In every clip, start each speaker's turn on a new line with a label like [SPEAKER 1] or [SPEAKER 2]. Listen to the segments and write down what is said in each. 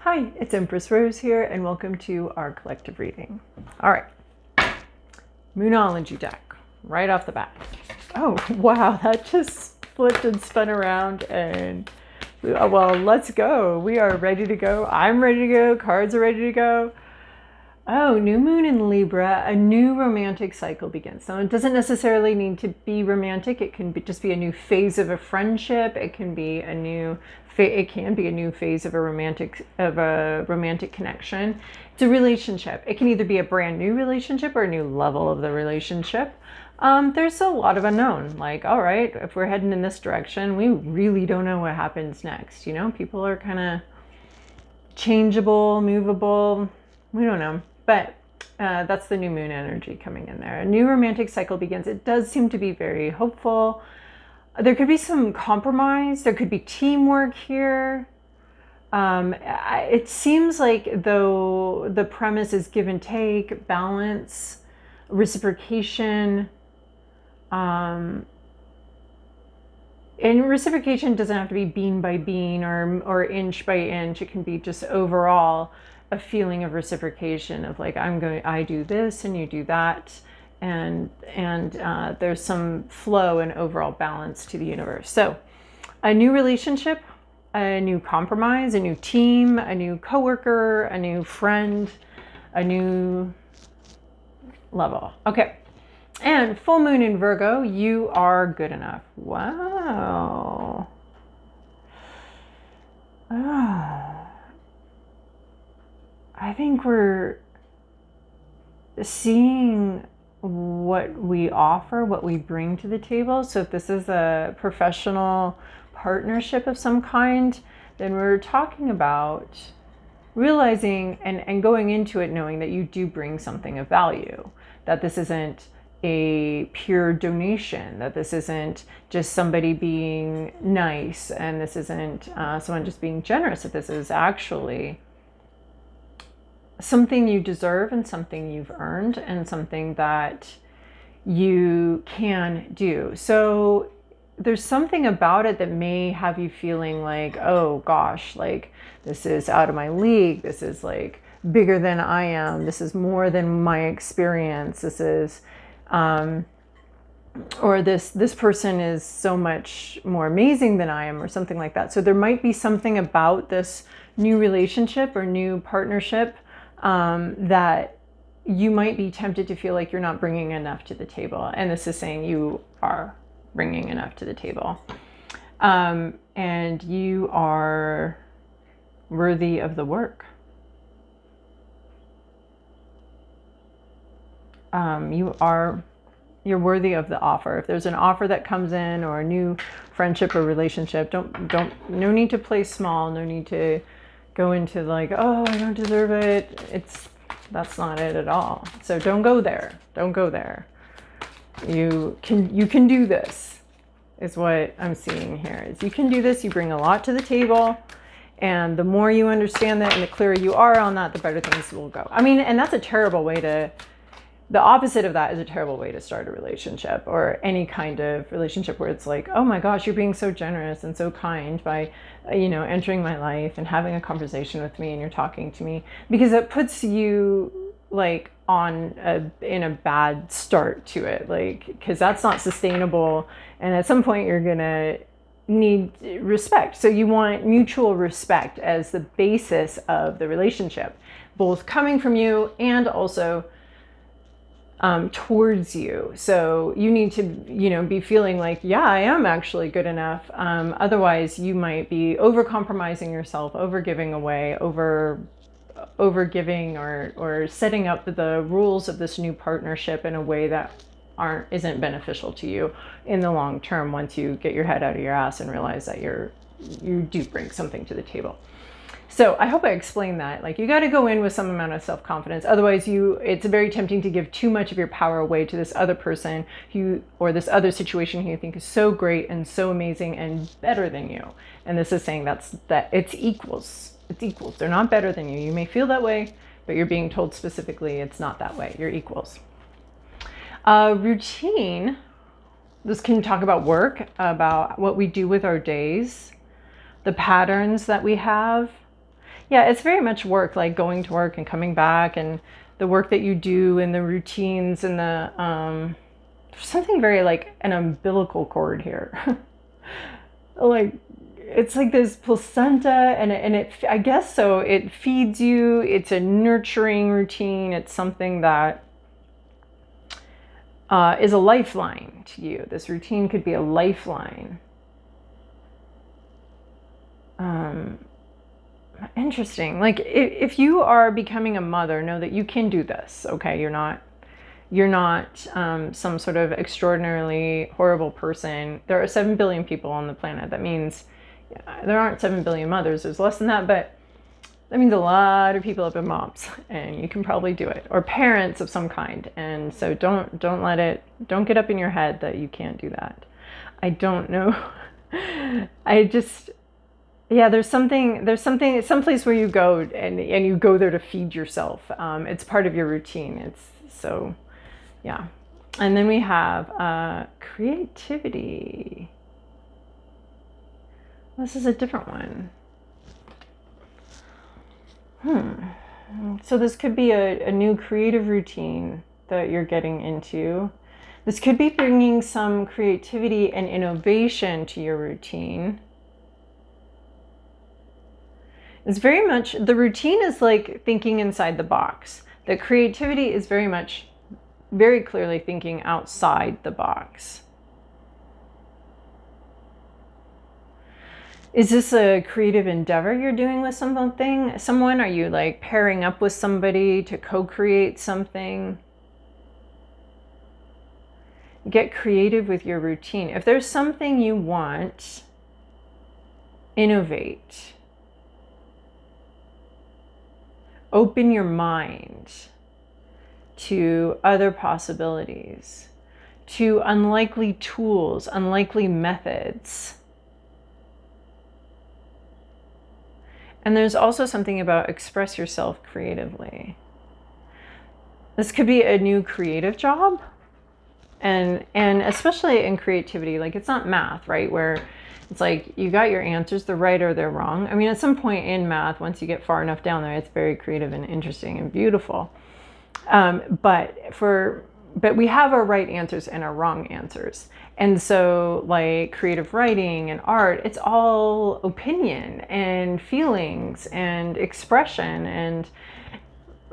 [SPEAKER 1] Hi, it's Empress Rose here, and welcome to our collective reading. All right, Moonology deck, right off the bat. Oh, wow, that just flipped and spun around, and well, let's go. We are ready to go. I'm ready to go. Cards are ready to go. Oh, new moon in Libra, a new romantic cycle begins. So it doesn't necessarily need to be romantic. It can just be a new phase of a friendship. It can be a new phase of a romantic connection. It's a relationship. It can either be a brand new relationship or a new level of the relationship. There's a lot of unknown. Like, all right, if we're heading in this direction, we really don't know what happens next. You know, people are kind of changeable, movable. We don't know. But that's the new moon energy coming in there. A new romantic cycle begins. It does seem to be very hopeful. There could be some compromise. There could be teamwork here. It seems like though the premise is give and take, balance, reciprocation. And reciprocation doesn't have to be bean by bean or inch by inch. It can be just overall a feeling of reciprocation of like, I do this and you do that. And there's some flow and overall balance to the universe. So a new relationship, a new compromise, a new team, a new coworker, a new friend, a new level. Okay. And full moon in Virgo, you are good enough. Wow. Oh. I think we're seeing what we offer, what we bring to the table. So if this is a professional partnership of some kind, then we're talking about realizing and going into it knowing that you do bring something of value, that this isn't a pure donation, that this isn't just somebody being nice, and this isn't someone just being generous, that this is actually something you deserve and something you've earned and something that you can do. So there's something about it that may have you feeling like, oh gosh, like this is out of my league. This is like bigger than I am. This is more than my experience. This is, or this person is so much more amazing than I am, or something like that. So there might be something about this new relationship or new partnership that you might be tempted to feel like you're not bringing enough to the table. And this is saying you are bringing enough to the table. And you are worthy of the work. You're worthy of the offer. If there's an offer that comes in or a new friendship or relationship, no need to play small, no need to go into like, oh, I don't deserve it. That's not it at all. So don't go there. Don't go there. You can do this, is what I'm seeing here. Is you can do this. You bring a lot to the table. And the more you understand that and the clearer you are on that, the better things will go. I mean, and that's a terrible way the opposite of that is a terrible way to start a relationship or any kind of relationship where it's like, oh my gosh, you're being so generous and so kind by, entering my life and having a conversation with me and you're talking to me, because it puts you like in a bad start to it, like, because that's not sustainable. And at some point you're going to need respect. So you want mutual respect as the basis of the relationship, both coming from you and also towards you. So you need to, be feeling like, yeah, I am actually good enough. Otherwise you might be over compromising yourself, over giving away, over giving or setting up the rules of this new partnership in a way that isn't beneficial to you in the long term once you get your head out of your ass and realize that you do bring something to the table. So I hope I explained that. Like, you got to go in with some amount of self-confidence. Otherwise, it's very tempting to give too much of your power away to this other person or this other situation who you think is so great and so amazing and better than you. And this is saying that it's equals. It's equals. They're not better than you. You may feel that way, but you're being told specifically it's not that way. You're equals. Routine. This can talk about work, about what we do with our days, the patterns that we have. Yeah, it's very much work, like going to work and coming back, and the work that you do and the routines and the there's something very like an umbilical cord here. Like it's like this placenta, and it I guess so, it feeds you. It's a nurturing routine. It's something that is a lifeline to you. This routine could be a lifeline. Interesting. Like if you are becoming a mother, know that you can do this. Okay, you're not some sort of extraordinarily horrible person. There are 7 billion people on the planet. That means there aren't 7 billion mothers. There's less than that, but that means a lot of people have been moms, and you can probably do it, or parents of some kind. And so don't get up in your head that you can't do that. I don't know. Yeah, there's someplace where you go and you go there to feed yourself. It's part of your routine. It's so, yeah. And then we have creativity. This is a different one. So this could be a new creative routine that you're getting into. This could be bringing some creativity and innovation to your routine. It's very much, the routine is like thinking inside the box. The creativity is very clearly thinking outside the box. Is this a creative endeavor you're doing with someone? Are you like pairing up with somebody to co-create something? Get creative with your routine. If there's something you want, innovate. Open your mind to other possibilities, to unlikely tools, unlikely methods. And there's also something about express yourself creatively. This could be a new creative job. And especially in creativity, like it's not math, right? Where it's like you got your answers, they're right or they're wrong. I mean, at some point in math, once you get far enough down there, it's very creative and interesting and beautiful. But we have our right answers and our wrong answers. And so like creative writing and art, it's all opinion and feelings and expression, and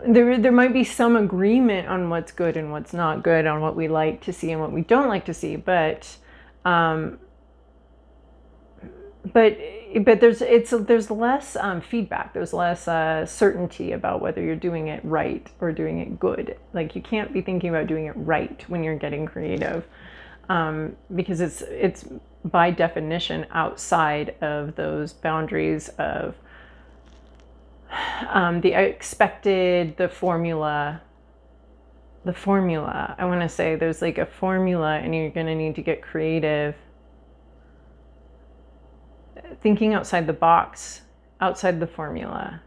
[SPEAKER 1] there might be some agreement on what's good and what's not good, on what we like to see and what we don't like to see, but there's less feedback. There's less certainty about whether you're doing it right or doing it good. Like you can't be thinking about doing it right when you're getting creative, because it's by definition outside of those boundaries of the expected, the formula. I want to say there's like a formula, and you're going to need to get creative. Thinking outside the box, outside the formula.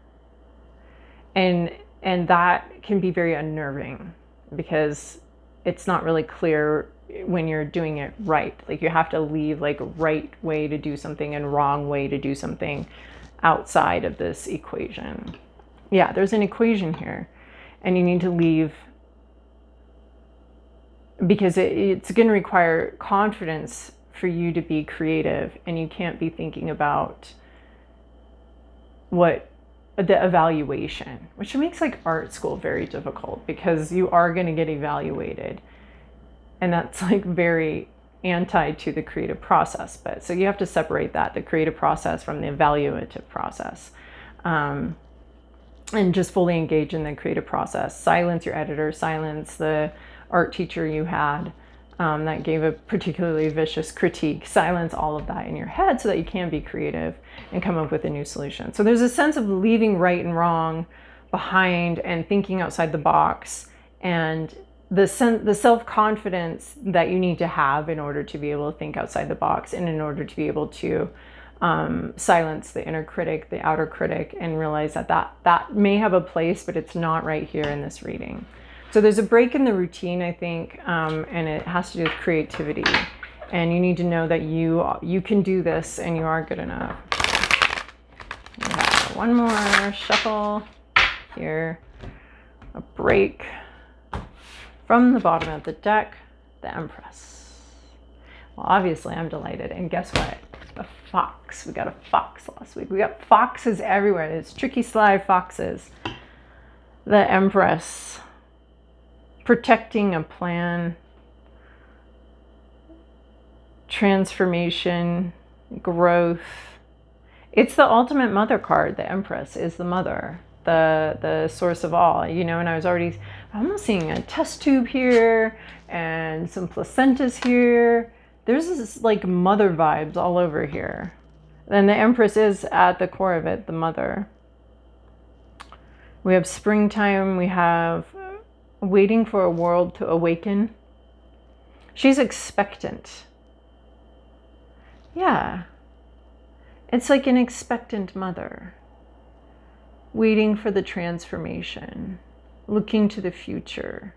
[SPEAKER 1] And that can be very unnerving, because it's not really clear when you're doing it right. Like you have to leave like right way to do something and wrong way to do something outside of this equation. Yeah, there's an equation here, and you need to leave, because it's going to require confidence for you to be creative, and you can't be thinking about what the evaluation, which makes like art school very difficult, because you are going to get evaluated, and that's like very anti to the creative process. But so you have to separate that, the creative process, from the evaluative process, and just fully engage in the creative process. Silence your editor, silence the art teacher you had that gave a particularly vicious critique. Silence all of that in your head so that you can be creative and come up with a new solution. So there's a sense of leaving right and wrong behind and thinking outside the box, and the self-confidence that you need to have in order to be able to think outside the box, and in order to be able to silence the inner critic, the outer critic, and realize that may have a place, but it's not right here in this reading. So there's a break in the routine, I think, and it has to do with creativity. And you need to know that you can do this, and you are good enough. Yeah, one more shuffle here. A break from the bottom of the deck, the Empress. Well, obviously I'm delighted. And guess what? A fox. We got a fox last week. We got foxes everywhere. It's tricky, sly foxes. The Empress. Protecting a plan. Transformation. Growth. It's the ultimate mother card. The Empress is the mother. The source of all, you know, and I was already almost seeing a test tube here and some placentas here. There's this like mother vibes all over here. And the Empress is at the core of it, the mother. We have springtime. We have waiting for a world to awaken. She's expectant. Yeah. It's like an expectant mother. Waiting for the transformation, looking to the future,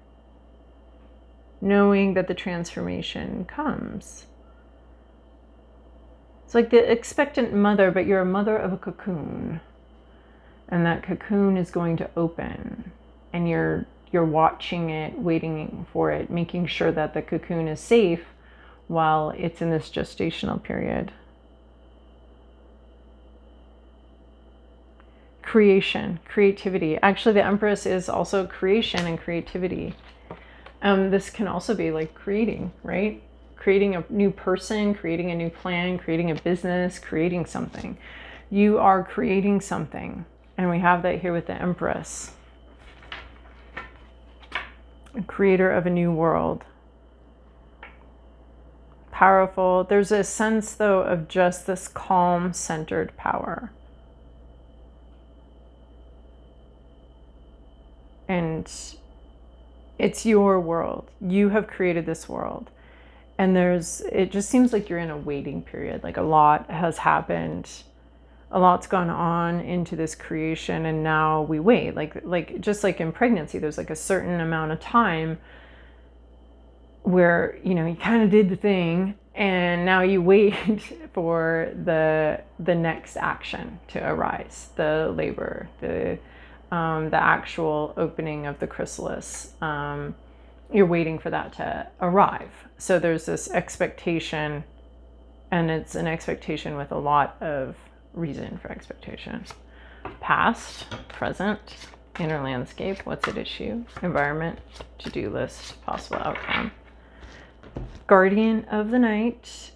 [SPEAKER 1] knowing that the transformation comes. It's like the expectant mother, but you're a mother of a cocoon, and that cocoon is going to open, and you're watching it, waiting for it, making sure that the cocoon is safe while it's in this gestational period. Creation, creativity. Actually, the Empress is also creation and creativity. This can also be like creating, right? Creating a new person, creating a new plan, creating a business, creating something. You are creating something. And we have that here with the Empress. A creator of a new world. Powerful. There's a sense, though, of just this calm, centered power. And it's your world. You have created this world. And it just seems like you're in a waiting period. Like a lot has happened. A lot's gone on into this creation, and now we wait. Like just like in pregnancy, there's like a certain amount of time where, you know, you kind of did the thing, and now you wait for the next action to arise, the labor, the actual opening of the chrysalis. You're waiting for that to arrive. So there's this expectation, and it's an expectation with a lot of reason for expectation. Past, present, inner landscape, what's at issue, environment, to-do list, possible outcome. Guardian of the Night,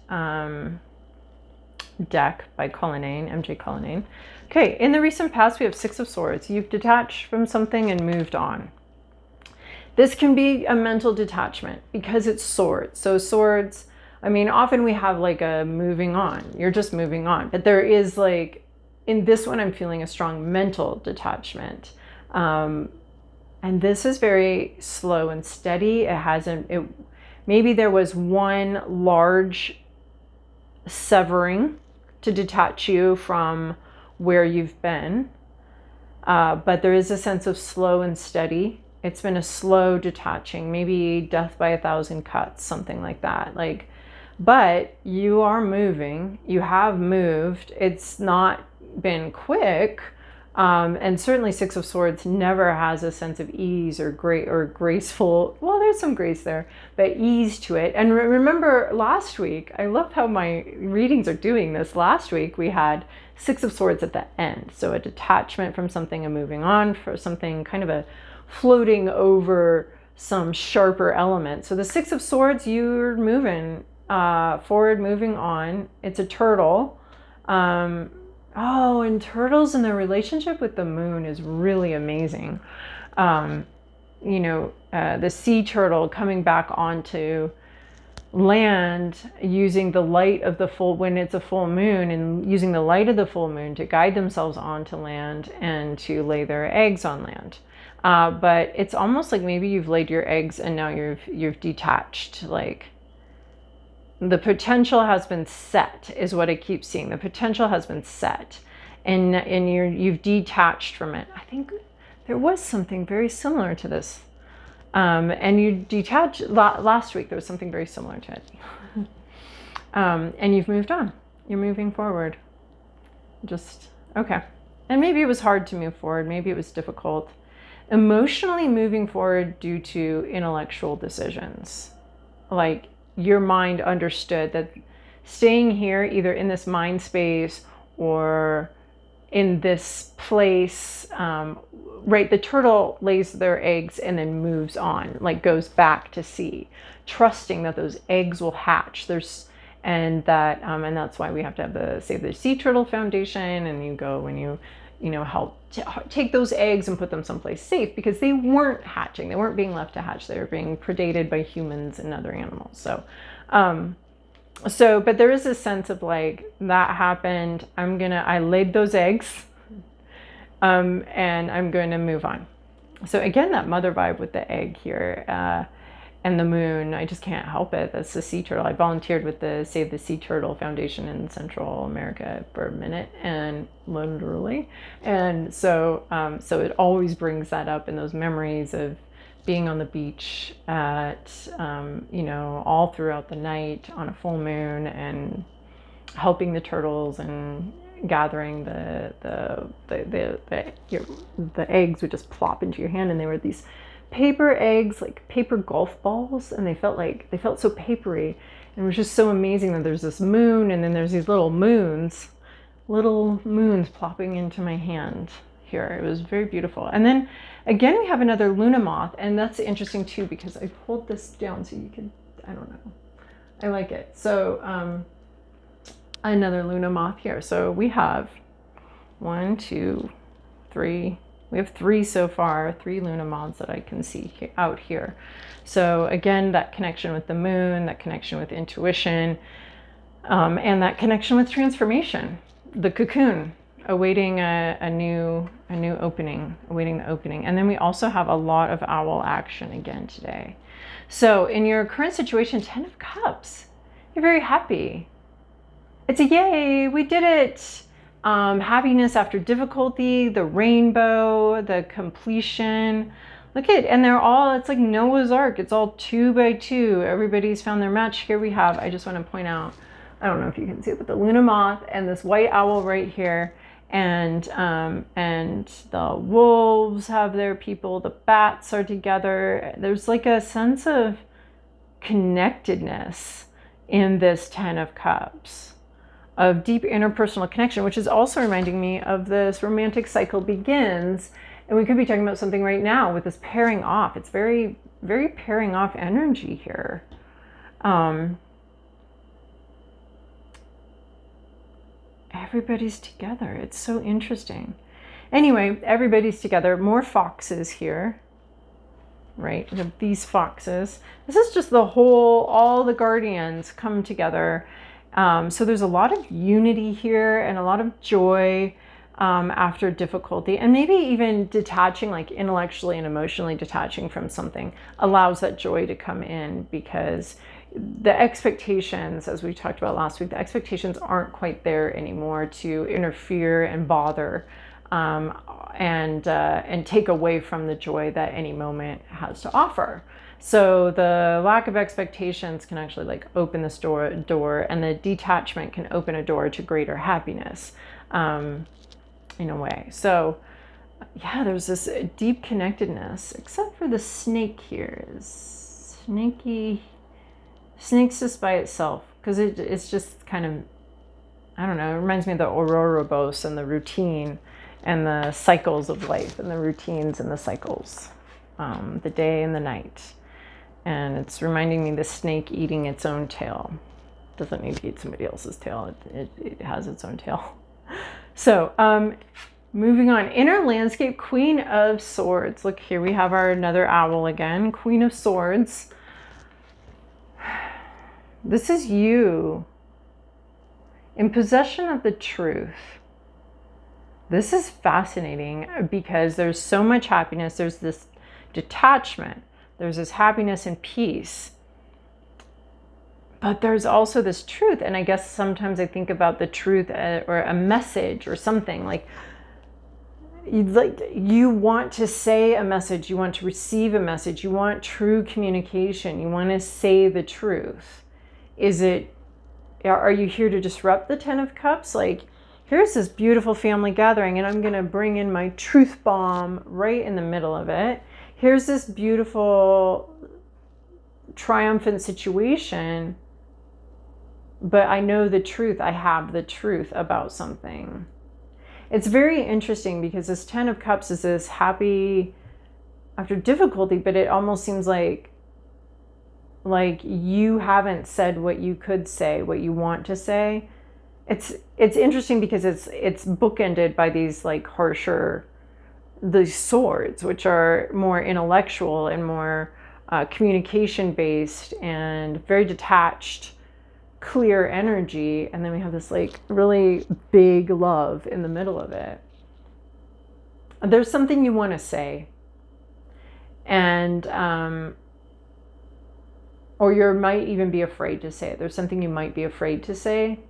[SPEAKER 1] deck by Cullinane, MJ Cullinane. Okay, in the recent past, we have Six of Swords. You've detached from something and moved on. This can be a mental detachment because it's swords. So swords, I mean, often we have like a moving on. You're just moving on. But there is like, in this one, I'm feeling a strong mental detachment. And this is very slow and steady. Maybe there was one large severing to detach you from where you've been. But there is a sense of slow and steady. It's been a slow detaching, maybe death by 1,000 cuts, something like that. But you are moving, you have moved. It's not been quick. And certainly Six of Swords never has a sense of ease or graceful. Well, there's some grace there, but ease to it. And remember last week, I love how my readings are doing this. Last week we had Six of Swords at the end. So a detachment from something and moving on for something, kind of a floating over some sharper element. So the Six of Swords, you're moving forward, moving on. It's a turtle. Oh, and turtles and their relationship with the moon is really amazing. The sea turtle coming back onto land using the light of the when it's a full moon, and using the light of the full moon to guide themselves onto land and to lay their eggs on land. But it's almost like maybe you've laid your eggs and now you've detached. Like the potential has been set, is what I keep seeing. The potential has been set, and you've detached from it. I think there was something very similar to this, and you detached last week. There was something very similar to it, and you've moved on. You're moving forward. Just okay. And maybe it was hard to move forward. Maybe it was difficult. Emotionally moving forward due to intellectual decisions. Like your mind understood that staying here, either in this mind space or in this place, right? The turtle lays their eggs and then moves on, like goes back to sea, trusting that those eggs will hatch. And that's why we have to have the Save the Sea Turtle Foundation. And you go when you help take those eggs and put them someplace safe, because they weren't hatching. They weren't being left to hatch. They were being predated by humans and other animals. But there is a sense of like, that happened. I laid those eggs, and I'm going to move on. So again, that mother vibe with the egg here, and the moon, I just can't help it. That's the sea turtle. I volunteered with the Save the Sea Turtle Foundation in Central America for a minute, and literally. And so it always brings that up in those memories of being on the beach at, all throughout the night on a full moon, and helping the turtles and gathering the eggs would just plop into your hand, and they were these paper eggs, like paper golf balls, and they felt so papery. And it was just so amazing that there's this moon, and then there's these little moons plopping into my hand here. It was very beautiful. And then again, we have another Luna moth, and that's interesting too, because I pulled this down so you could, I don't know, I like it. So another Luna moth here. So we have 1, 2, 3. We have 3 so far, 3 Luna moths that I can see out here. So again, that connection with the moon, that connection with intuition, and that connection with transformation, the cocoon, awaiting a new opening, awaiting the opening. And then we also have a lot of owl action again today. So in your current situation, 10 of Cups, you're very happy. It's a yay, we did it. Happiness after difficulty, the rainbow, the completion. Look at, and they're all, it's like Noah's Ark. It's all 2 by 2. Everybody's found their match. Here we have, I just want to point out, I don't know if you can see it, but the Luna moth and this white owl right here. And the wolves have their people. The bats are together. There's like a sense of connectedness in this 10 of Cups, of deep interpersonal connection, which is also reminding me of this romantic cycle begins. And we could be talking about something right now with this pairing off. It's very, very pairing off energy here. Everybody's together. It's so interesting. Anyway, everybody's together. More foxes here, right? We have these foxes. This is just the whole, all the guardians come together. So there's a lot of unity here and a lot of joy after difficulty, and maybe even detaching, like intellectually and emotionally detaching from something allows that joy to come in, because the expectations, as we talked about last week, the expectations aren't quite there anymore to interfere and bother and take away from the joy that any moment has to offer. So the lack of expectations can actually like open this door, and the detachment can open a door to greater happiness in a way. So yeah, there's this deep connectedness, except for the snake here. Is snaky. Snake's just by itself, because it's just kind of, I don't know, it reminds me of the Ouroboros and the routine and the cycles of life and the routines and the cycles, the day and the night. And it's reminding me the snake eating its own tail. It doesn't need to eat somebody else's tail. It has its own tail. So moving on, inner landscape, Queen of Swords. Look here, we have another owl again, Queen of Swords. This is you in possession of the truth. This is fascinating because there's so much happiness. There's this detachment. There's this happiness and peace. But there's also this truth. And I guess sometimes I think about the truth or a message or something like you want to say a message. You want to receive a message. You want true communication. You want to say the truth. Are you here to disrupt the 10 of Cups? Like, here's this beautiful family gathering, and I'm going to bring in my truth bomb right in the middle of it. Here's this beautiful, triumphant situation, but I know the truth. I have the truth about something. It's very interesting because this 10 of Cups is this happy after difficulty, but it almost seems like you haven't said what you could say, what you want to say. It's interesting because it's bookended by these like harsher, the swords, which are more intellectual and more communication based and very detached, clear energy. And then we have this like really big love in the middle of it. There's something you want to say, and or you might even be afraid to say it. There's something you might be afraid to say,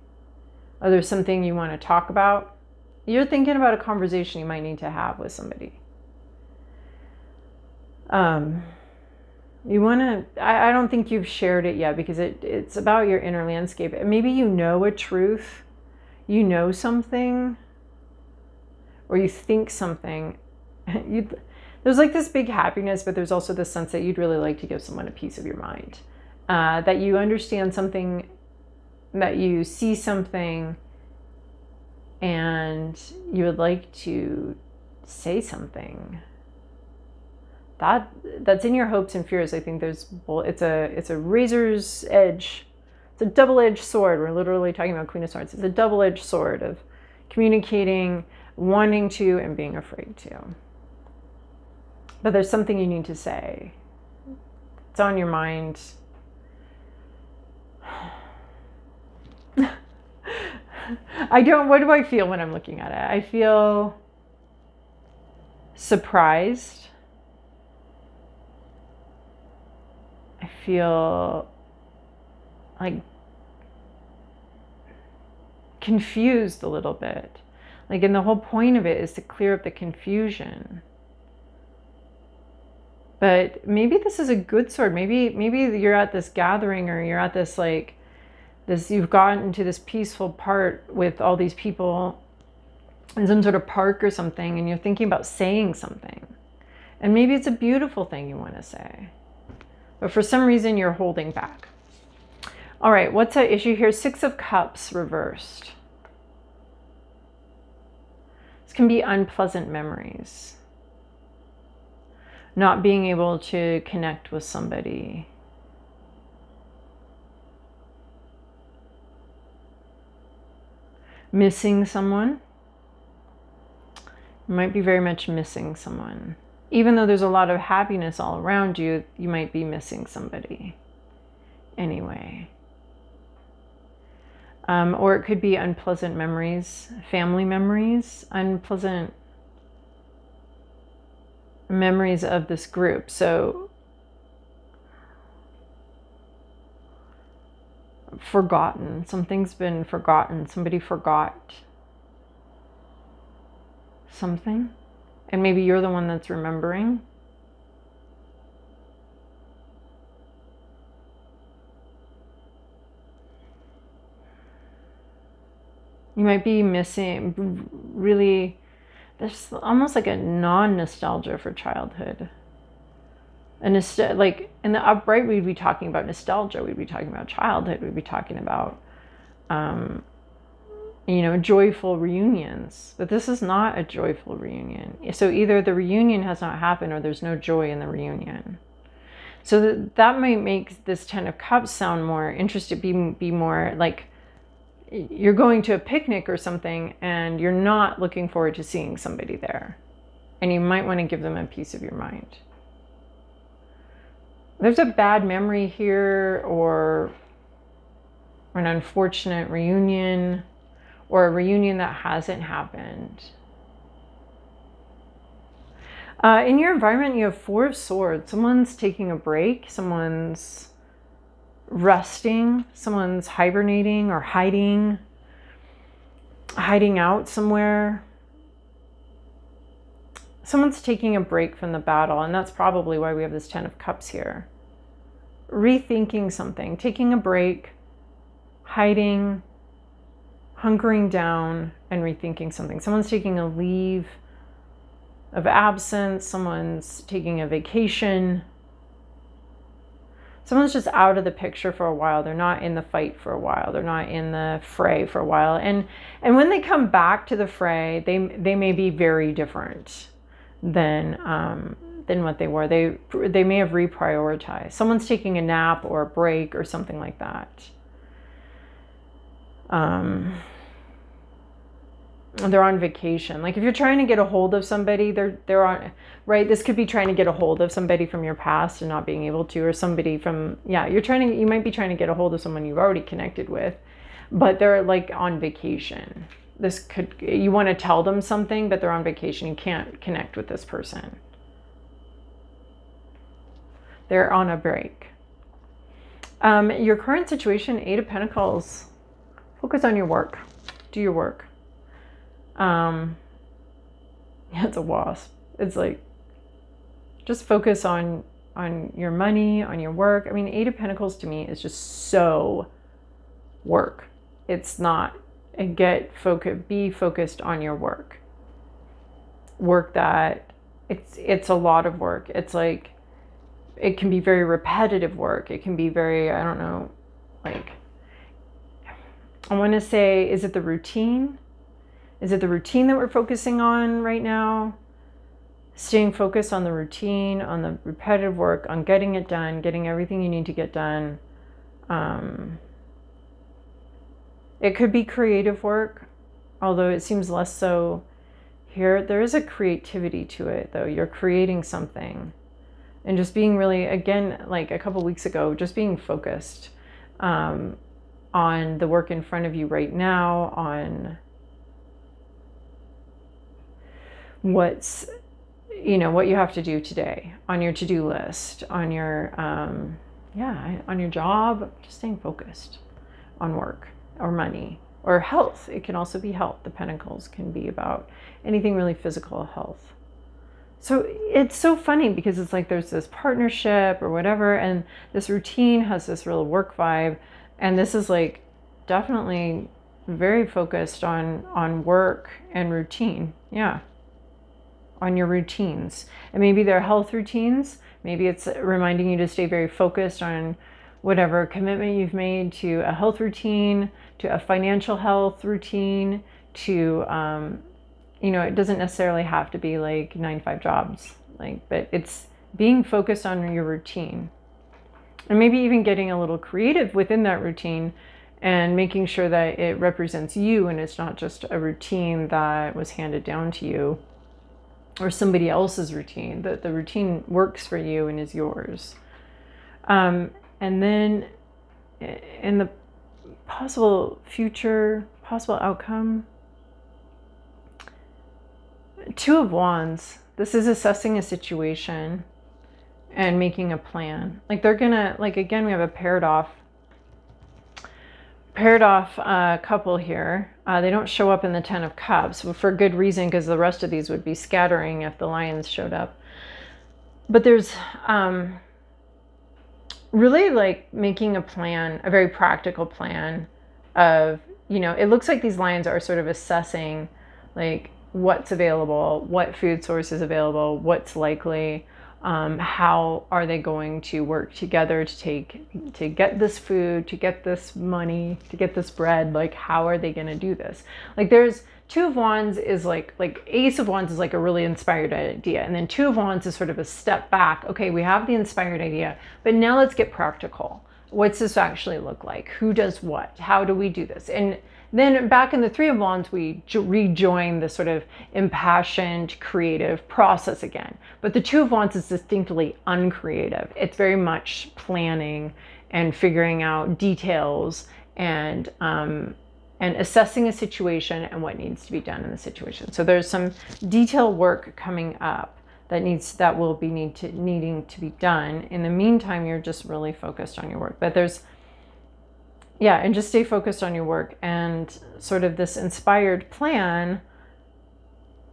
[SPEAKER 1] or there's something you want to talk about. You're thinking about a conversation you might need to have with somebody. You want to, I don't think you've shared it yet because it's about your inner landscape. Maybe you know a truth, you know something, or you think something. There's like this big happiness, but there's also this sense that you'd really like to give someone a piece of your mind. That you understand something, that you see something, and you would like to say something. That's in your hopes and fears. I think it's a razor's edge. It's a double-edged sword. We're literally talking about Queen of Swords. It's a double-edged sword of communicating, wanting to, and being afraid to. But there's something you need to say. It's on your mind. What do I feel when I'm looking at it? I feel surprised. I feel like confused a little bit. And the whole point of it is to clear up the confusion. But maybe this is a good sword. Maybe you're at this gathering, or you're at this you've gotten to this peaceful part with all these people in some sort of park or something, and you're thinking about saying something. And maybe it's a beautiful thing you want to say, but for some reason you're holding back. All right, what's at issue here? 6 of Cups reversed. This can be unpleasant memories. Not being able to connect with somebody. Missing someone. You might be very much missing someone. Even though there's a lot of happiness all around you, you might be missing somebody anyway. Or it could be unpleasant memories, family memories, unpleasant memories of this group. So forgotten, something's been forgotten, somebody forgot something, and maybe you're the one that's remembering. You might be missing, really, there's almost like a non-nostalgia for childhood. Like in the upright, we'd be talking about nostalgia, we'd be talking about childhood, we'd be talking about, joyful reunions. But this is not a joyful reunion. So either the reunion has not happened, or there's no joy in the reunion. So that might make this 10 of Cups sound more interested, be more like you're going to a picnic or something, and you're not looking forward to seeing somebody there. And you might want to give them a piece of your mind. There's a bad memory here, or an unfortunate reunion, or a reunion that hasn't happened. In your environment, you have 4 of Swords. Someone's taking a break. Someone's resting. Someone's hibernating or hiding out somewhere. Someone's taking a break from the battle, and that's probably why we have this 10 of Cups here. Rethinking something, taking a break, hiding hunkering down and rethinking something. Someone's taking a leave of absence. Someone's taking a vacation. Someone's just out of the picture for a while. They're not in the fight for a while. They're not in the fray for a while. And when they come back to the fray, they may be very different than what they were. They may have reprioritized. Someone's taking a nap or a break or something like that. They're on vacation. Like if you're trying to get a hold of somebody, they're on, right? This could be trying to get a hold of somebody from your past and not being able to, or somebody from, you might be trying to get a hold of someone you've already connected with, but they're like on vacation. You want to tell them something, but they're on vacation. You can't connect with this person. They're on a break. Your current situation, 8 of Pentacles, focus on your work. Do your work. It's a wasp. It's like, just focus on your money, on your work. I mean, 8 of Pentacles to me is just so work. It's not, be focused on your work. Work that, it's a lot of work. It's like, it can be very repetitive work. It can be very, I don't know, like, I want to say, is it the routine? Is it the routine that we're focusing on right now? Staying focused on the routine, on the repetitive work, on getting it done, getting everything you need to get done. It could be creative work, although it seems less so here. There is a creativity to it, though. You're creating something. And just being really, again, like a couple weeks ago, just being focused on the work in front of you right now, on what's, what you have to do today, on your to-do list, on your, on your job, just staying focused on work or money or health. It can also be health. The Pentacles can be about anything really physical health. So it's so funny because it's like there's this partnership or whatever, and this routine has this real work vibe, and this is like definitely very focused on work and routine. Yeah. On your routines. And maybe they're health routines. Maybe it's reminding you to stay very focused on whatever commitment you've made to a health routine, to a financial health routine, to, it doesn't necessarily have to be like 9-to-5 jobs, but it's being focused on your routine. And maybe even getting a little creative within that routine and making sure that it represents you and it's not just a routine that was handed down to you or somebody else's routine, that the routine works for you and is yours. And then in the possible future, possible outcome, 2 of Wands. This is assessing a situation and making a plan. Like they're gonna, again, we have a paired off couple here. They don't show up in the 10 of Cups for good reason, because the rest of these would be scattering if the Lions showed up. But there's really making a plan, a very practical plan of, it looks like these Lions are sort of assessing what's available, what food source is available, what's likely, how are they going to work together to get this food, to get this money, to get this bread. How are they going to do this? There's 2 of Wands is like Ace of Wands is like a really inspired idea, and then 2 of Wands is sort of a step back. Okay, we have the inspired idea, but now let's get practical. What's this actually look like? Who does what? How do we do this? And then back in the 3 of Wands, we rejoin the sort of impassioned, creative process again. But the 2 of Wands is distinctly uncreative. It's very much planning and figuring out details and assessing a situation and what needs to be done in the situation. So there's some detail work coming up that will be needing to be done. In the meantime, you're just really focused on your work. But and just stay focused on your work, and sort of this inspired plan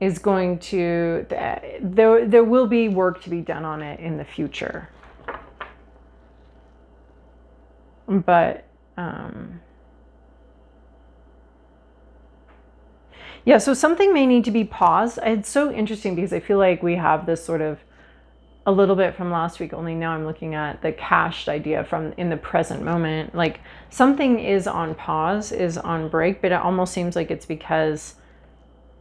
[SPEAKER 1] is going to, there will be work to be done on it in the future. But Yeah, so something may need to be paused. It's so interesting because I feel like we have this sort of a little bit from last week, only now I'm looking at the cached idea from in the present moment. Like something is on pause, is on break, but it almost seems like it's because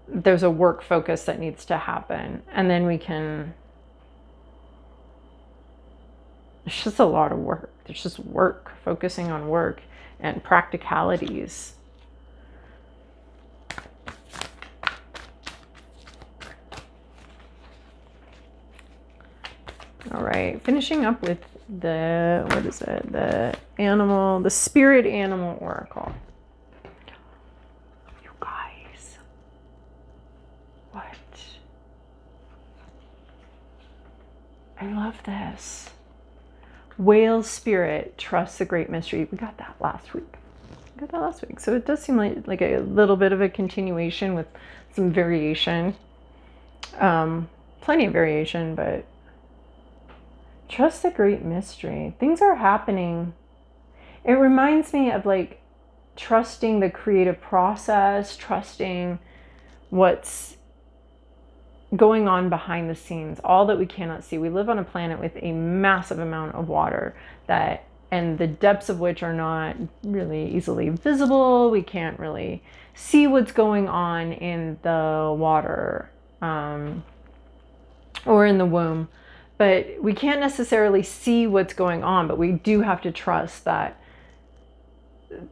[SPEAKER 1] there's a work focus that needs to happen. And then we can, it's just a lot of work. There's just work, focusing on work and practicalities. All right, finishing up with the, what is it? The animal, the spirit animal oracle. You guys, what? I love this. Whale spirit, trust the great mystery. We got that last week. So it does seem like a little bit of a continuation with some variation. Plenty of variation, but trust the great mystery. Things are happening. It reminds me of like trusting the creative process, trusting what's going on behind the scenes, all that we cannot see. We live on a planet with a massive amount of water that, and the depths of which are not really easily visible. We can't really see what's going on in the water or in the womb. But we can't necessarily see what's going on, but we do have to trust that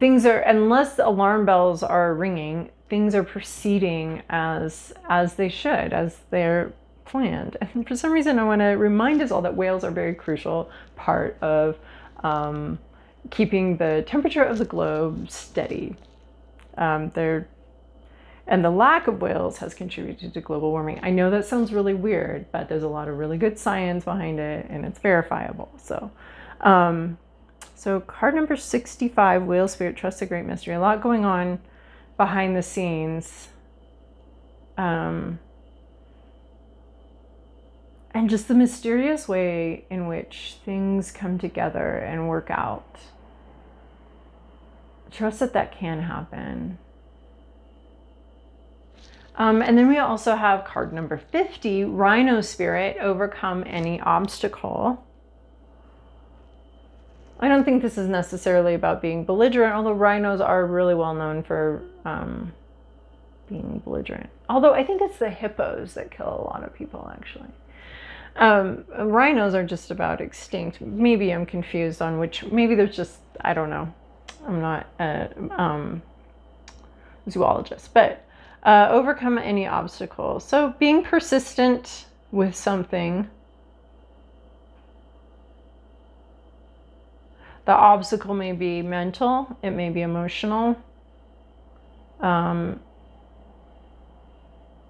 [SPEAKER 1] things are, unless alarm bells are ringing, things are proceeding as they should, as they're planned. And for some reason, I want to remind us all that whales are a very crucial part of keeping the temperature of the globe steady. And the lack of whales has contributed to global warming. I know that sounds really weird, but there's a lot of really good science behind it, and it's verifiable. So, so card number 65, Whale Spirit, Trust the Great Mystery. A lot going on behind the scenes. And just the mysterious way in which things come together and work out. Trust that can happen. And then we also have card number 50, Rhino Spirit, overcome any obstacle. I don't think this is necessarily about being belligerent, although rhinos are really well known for being belligerent. Although I think it's the hippos that kill a lot of people, actually. Rhinos are just about extinct. Maybe I'm confused on which, maybe there's just, I don't know. I'm not a zoologist, but overcome any obstacle. So being persistent with something. The obstacle may be mental, it may be emotional.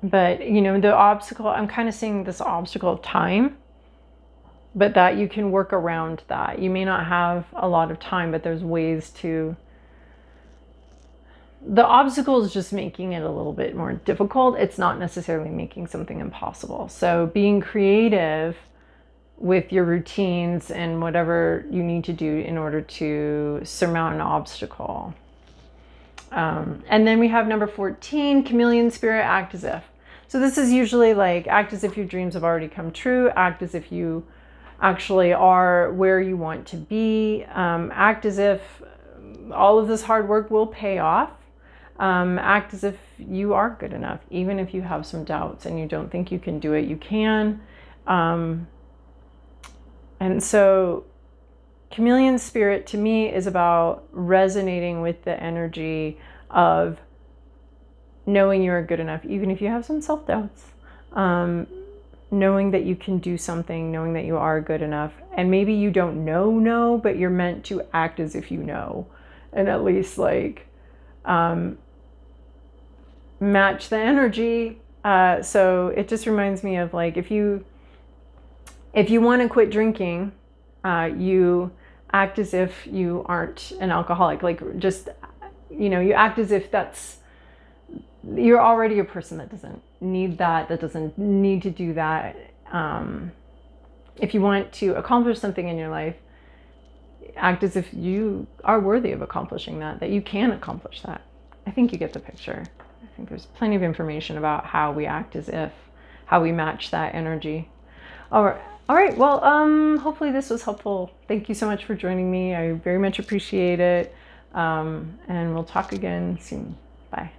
[SPEAKER 1] But, you know, the obstacle, I'm kind of seeing this obstacle of time, but that you can work around that. You may not have a lot of time, but there's ways to. The obstacle is just making it a little bit more difficult. It's not necessarily making something impossible. So being creative with your routines and whatever you need to do in order to surmount an obstacle. And then we have number 14, Chameleon Spirit, act as if. So this is usually like act as if your dreams have already come true, act as if you actually are where you want to be, act as if all of this hard work will pay off, act as if you are good enough, even if you have some doubts and you don't think you can do it, you can. And so Chameleon Spirit to me is about resonating with the energy of knowing you're good enough, even if you have some self-doubts, knowing that you can do something, knowing that you are good enough. And maybe you don't know, but you're meant to act as if you know, and at least like match the energy. So it just reminds me of like, if you want to quit drinking, you act as if you aren't an alcoholic. Like just, you know, you act as if you're already a person that doesn't need that doesn't need to do that. If you want to accomplish something in your life, act as if you are worthy of accomplishing that you can accomplish that. I think you get the picture. I think there's plenty of information about how we act as if, how we match that energy. All right. All right. Well, hopefully this was helpful. Thank you so much for joining me. I very much appreciate it. And we'll talk again soon. Bye.